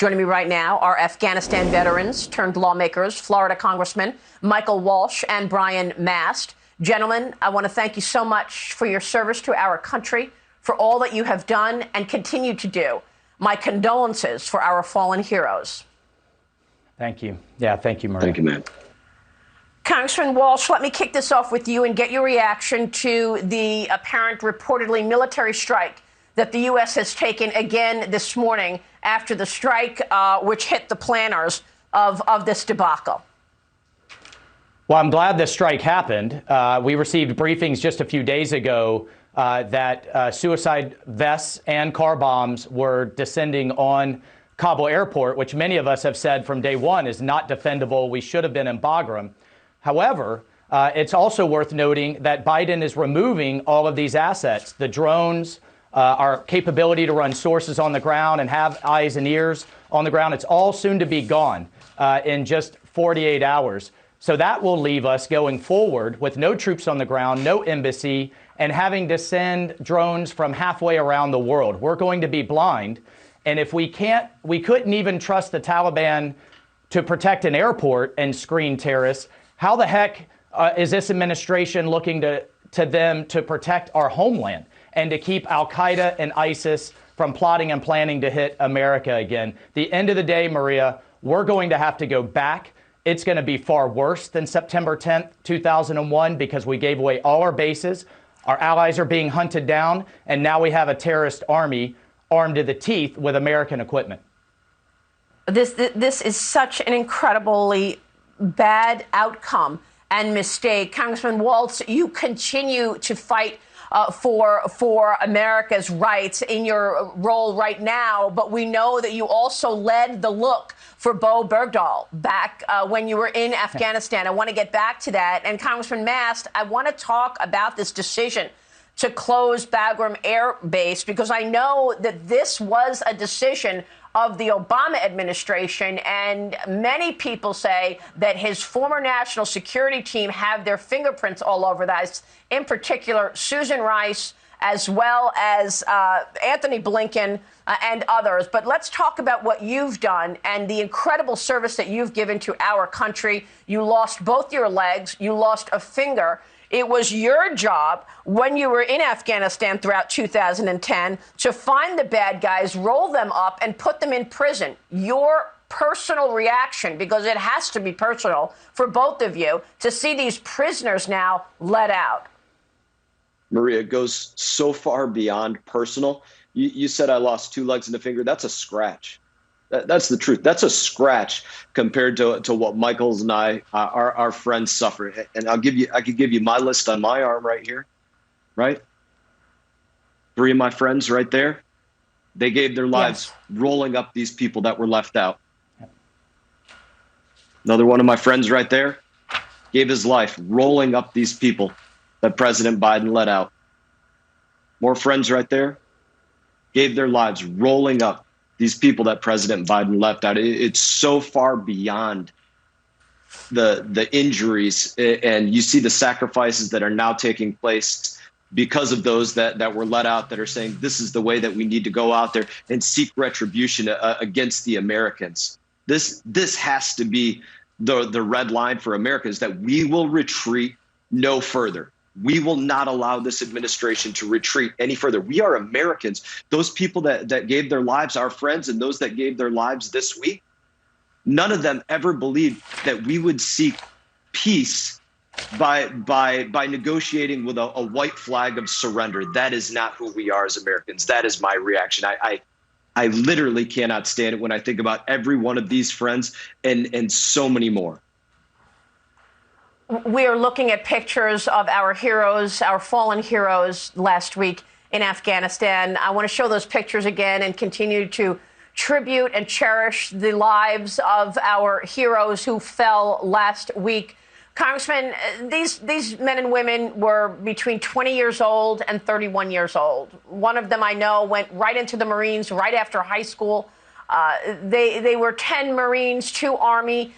Joining me right now are Afghanistan veterans turned lawmakers, Florida Congressman Michael Waltz and Brian Mast. Gentlemen, I want to thank you so much for your service to our country, for all that you have done and continue to do. My condolences for our fallen heroes. Thank you. Yeah, thank you, Maria. Thank you, man. Congressman Walsh, let me kick this off with you and get your reaction to the apparent reportedly military strike that the U.S. has taken again this morning after the strike which hit the planners of this debacle. Well, I'm glad this strike happened. We received briefings just a few days ago that suicide vests and car bombs were descending on KABUL airport, which many of us have said from day one is not defendable. We should have been in Bagram. However, it's also worth noting that Biden is removing all of these assets, the drones, our capability to run sources on the ground and have eyes and ears on the ground. It's all soon to be gone in just 48 hours. So that will leave us going forward with no troops on the ground, no embassy, and having to send drones from halfway around the world. We're going to be blind. And if we couldn't even trust the Taliban to protect an airport and screen terrorists, how the heck is this administration looking to them to protect our homeland and to keep Al-Qaeda and ISIS from plotting and planning to hit America again? The end of the day, Maria, we're going to have to go back. It's going to be far worse than September 10th, 2001, because we gave away all our bases. Our allies are being hunted down, and now we have a terrorist army armed to the teeth with American equipment. This is such an incredibly bad outcome and mistake. Congressman Waltz, you continue to fight for America's rights in your role right now, but we know that you also led the look for Bo Bergdahl back when you were in Afghanistan. I want to get back to that. And Congressman Mast, I want to talk about this decision to close Bagram Air Base, because I know that this was a decision of the Obama administration, and many people say that his former national security team have their fingerprints all over that, in particular Susan Rice, as well as Anthony Blinken and others. But let's talk about what you've done and the incredible service that you've given to our country. You lost both your legs. You lost a finger. It was your job when you were in Afghanistan throughout 2010 to find the bad guys, roll them up, and put them in prison. Your personal reaction, because it has to be personal for both of you, to see these prisoners now let out. Maria, it goes so far beyond personal. You said I lost 2 legs and a finger. That's a scratch. That's the truth. That's a scratch compared to what Michael's and our friends suffer. And I could give you my list on my arm right here, right? 3 of my friends right there. They gave their lives rolling up these people that were left out. Another one of my friends right there gave his life rolling up these people that President Biden let out. More friends right there gave their lives rolling up these people that President Biden left out. It's so far beyond the injuries, and you see the sacrifices that are now taking place because of those that were let out, that are saying this is the way that we need to go out there and seek retribution against the Americans. This has to be the red line for America, is that we will retreat no further. We will not allow this administration to retreat any further. We are Americans. Those people that gave their lives, our friends, and those that gave their lives this week, none of them ever believed that we would seek peace by negotiating with a white flag of surrender. That is not who we are as Americans. That is my reaction. I literally cannot stand it when I think about every one of these friends and so many more. We are looking at pictures of our heroes, our fallen heroes last week in Afghanistan. I want to show those pictures again and continue to tribute and cherish the lives of our heroes who fell last week. Congressman, these men and women were between 20 years old and 31 years old. One of them I know went right into the Marines right after high school. They were 10 Marines, 2 Army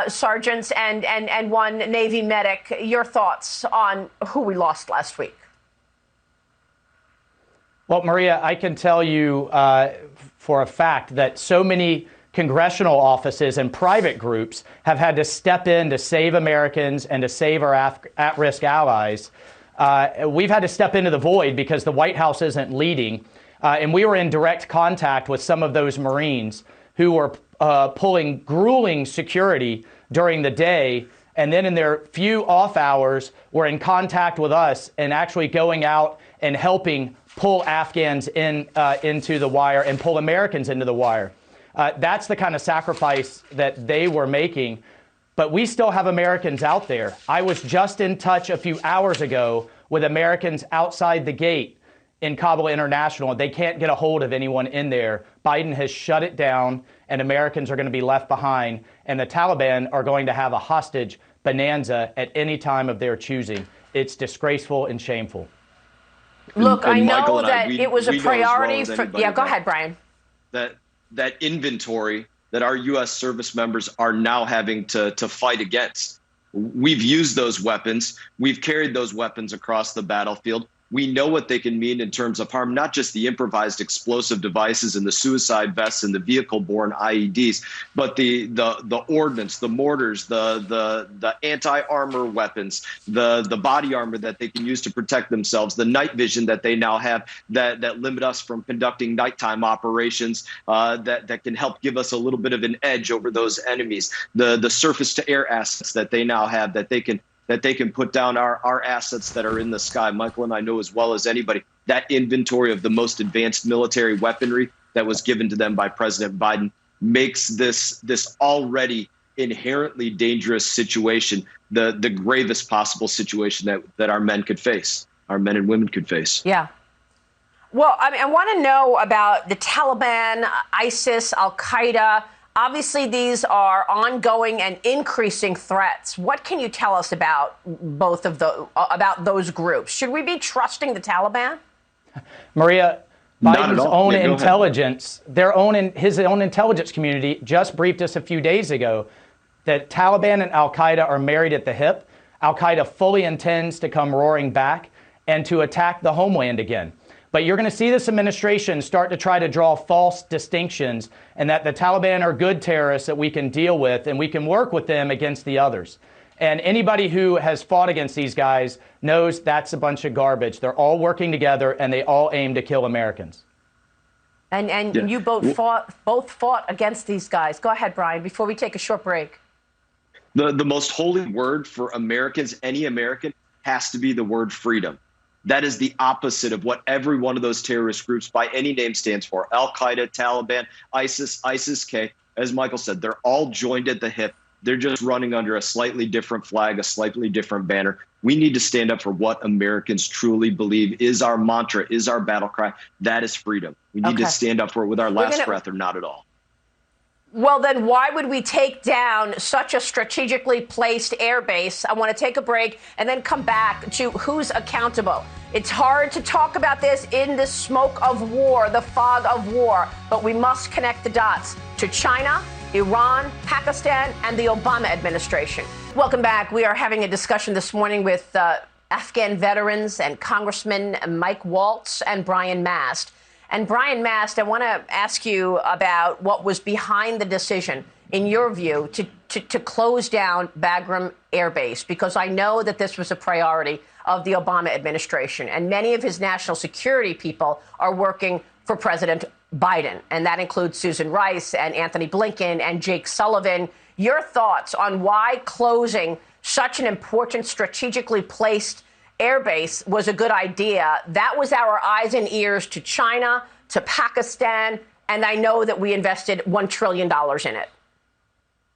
sergeants, and 1 Navy medic. Your thoughts on who we lost last week? Well, Maria, I can tell you for a fact that so many congressional offices and private groups have had to step in to save Americans and to save our at-risk allies. We've had to step into the void because the White House isn't leading. And we were in direct contact with some of those Marines who were pulling grueling security during the day, and then in their few off hours were in contact with us and actually going out and helping pull Afghans into the wire and pull Americans into the wire. That's the kind of sacrifice that they were making. But we still have Americans out there. I was just in touch a few hours ago with Americans outside the gate in Kabul International. They can't get a hold of anyone in there. Biden has shut it down, and Americans are going to be left behind, and the Taliban are going to have a hostage bonanza at any time of their choosing. It's disgraceful and shameful. Look, And I know Michael that we it was a know as well priority as for. anybody Yeah, go ahead, Brian. That inventory that our U.S. service members are now having to fight against. We've used those weapons. We've carried those weapons across the battlefield. We know what they can mean in terms of harm, not just the improvised explosive devices and the suicide vests and the vehicle-borne IEDs, but the ordnance, the mortars, the anti-armor weapons, the body armor that they can use to protect themselves, the night vision that they now have that limit us from conducting nighttime operations that can help give us a little bit of an edge over those enemies, the surface-to-air assets that they now have that they can put down our assets that are in the sky. Michael and I know as well as anybody that inventory of the most advanced military weaponry that was given to them by President Biden makes this already inherently dangerous situation the gravest possible situation that our men could face, our men and women could face. Yeah. Well, I mean, I want to know about the Taliban, ISIS, Al-Qaeda. Obviously, these are ongoing and increasing threats. What can you tell us about about those groups? Should we be trusting the Taliban? Maria, Biden's own intelligence, his own intelligence community just briefed us a few days ago that Taliban and Al-Qaeda are married at the hip. Al-Qaeda fully intends to come roaring back and to attack the homeland again. But you're going to see this administration start to try to draw false distinctions, and that the Taliban are good terrorists that we can deal with and we can work with them against the others. And anybody who has fought against these guys knows that's a bunch of garbage. They're all working together and they all aim to kill Americans. And Yeah. you both fought against these guys. Go ahead, Brian, before we take a short break. The most holy word for Americans, any American, has to be the word freedom. That is the opposite of what every one of those terrorist groups by any name stands for. Al-Qaeda, Taliban, ISIS-K. As Michael said, they're all joined at the hip. They're just running under a slightly different flag, a slightly different banner. We need to stand up for what Americans truly believe is our mantra, is our battle cry. That is freedom. We need to stand up for it with our last breath or not at all. Well, then why would we take down such a strategically placed air base? I want to take a break and then come back to who's accountable. It's hard to talk about this in the smoke of war, the fog of war, but we must connect the dots to China, Iran, Pakistan, and the Obama administration. Welcome back. We are having a discussion this morning with Afghan veterans and Congressman Mike Waltz and Brian Mast. And Brian Mast, I want to ask you about what was behind the decision, in your view, to close down Bagram Air Base, because I know that this was a priority of the Obama administration, and many of his national security people are working for President Biden, and that includes Susan Rice and Anthony Blinken and Jake Sullivan. Your thoughts on why closing such an important strategically placed airbase was a good idea? That was our eyes and ears to China, to Pakistan, and I know that we invested $1 trillion in it.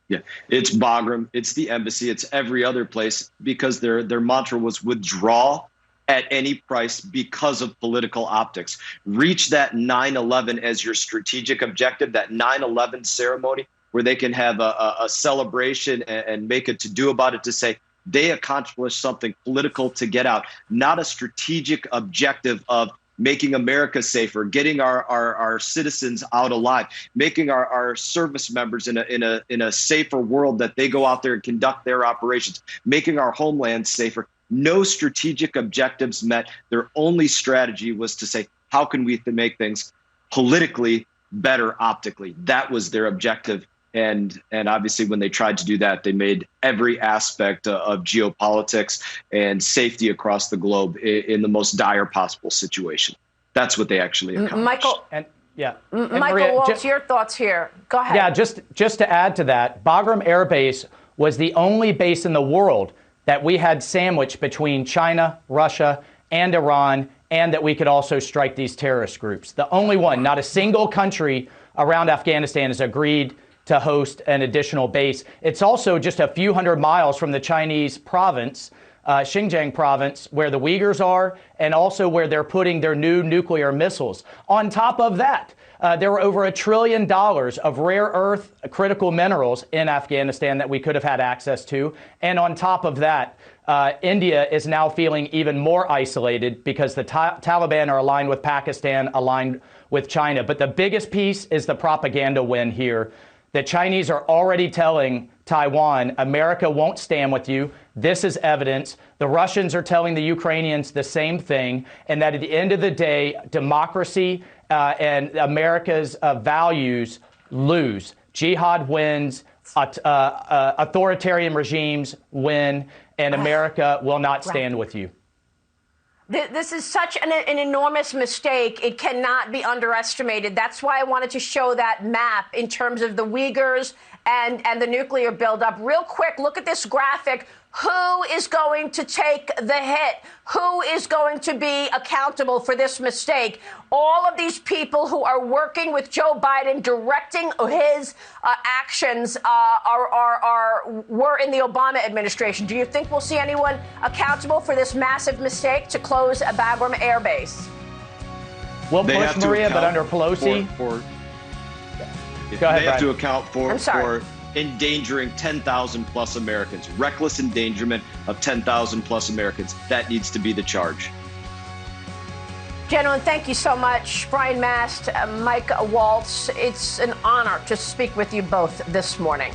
Yeah, it's Bagram, it's the embassy, it's every other place, because their mantra was withdraw at any price because of political optics. Reach that 9/11 as your strategic objective, that 9/11 ceremony where they can have a celebration and make a to-do about it, to say, they accomplished something political to get out, not a strategic objective of making America safer, getting our citizens out alive, making our service members in a safer world that they go out there and conduct their operations, making our homeland safer. No strategic objectives met. Their only strategy was to say, how can we make things politically better optically. That was their objective. And obviously, when they tried to do that, they made every aspect of geopolitics and safety across the globe in the most dire possible situation. That's what they actually accomplished. Michael, and Michael Maria, Waltz, your thoughts here. Go ahead. Yeah, just to add to that, Bagram Air Base was the only base in the world that we had sandwiched between China, Russia, and Iran, and that we could also strike these terrorist groups. The only one. Not a single country around Afghanistan has agreed to host an additional base. It's also just a few hundred miles from the Chinese province, Xinjiang province, where the Uyghurs are, and also where they're putting their new nuclear missiles. On top of that, there were over $1 trillion of rare earth critical minerals in Afghanistan that we could have had access to. And on top of that, India is now feeling even more isolated because the Taliban are aligned with Pakistan, aligned with China. But the biggest piece is the propaganda win here. The Chinese are already telling Taiwan, America won't stand with you. This is evidence. The Russians are telling the Ukrainians the same thing, and that at the end of the day, democracy and America's values lose. Jihad wins, authoritarian regimes win, and America will not stand with you. This is such an enormous mistake. It cannot be underestimated. That's why I wanted to show that map in terms of the Uyghurs and the nuclear buildup. Real quick, look at this graphic. Who is going to take the hit? Who is going to be accountable for this mistake? All of these people who are working with Joe Biden, directing his actions, were in the Obama administration. Do you think we'll see anyone accountable for this massive mistake to close a Bagram Air Base? We'll push, Maria, but under Pelosi. They have to account for endangering 10,000 plus Americans, reckless endangerment of 10,000 plus Americans. That needs to be the charge. Gentlemen, thank you so much. Brian Mast, Mike Waltz, it's an honor to speak with you both this morning.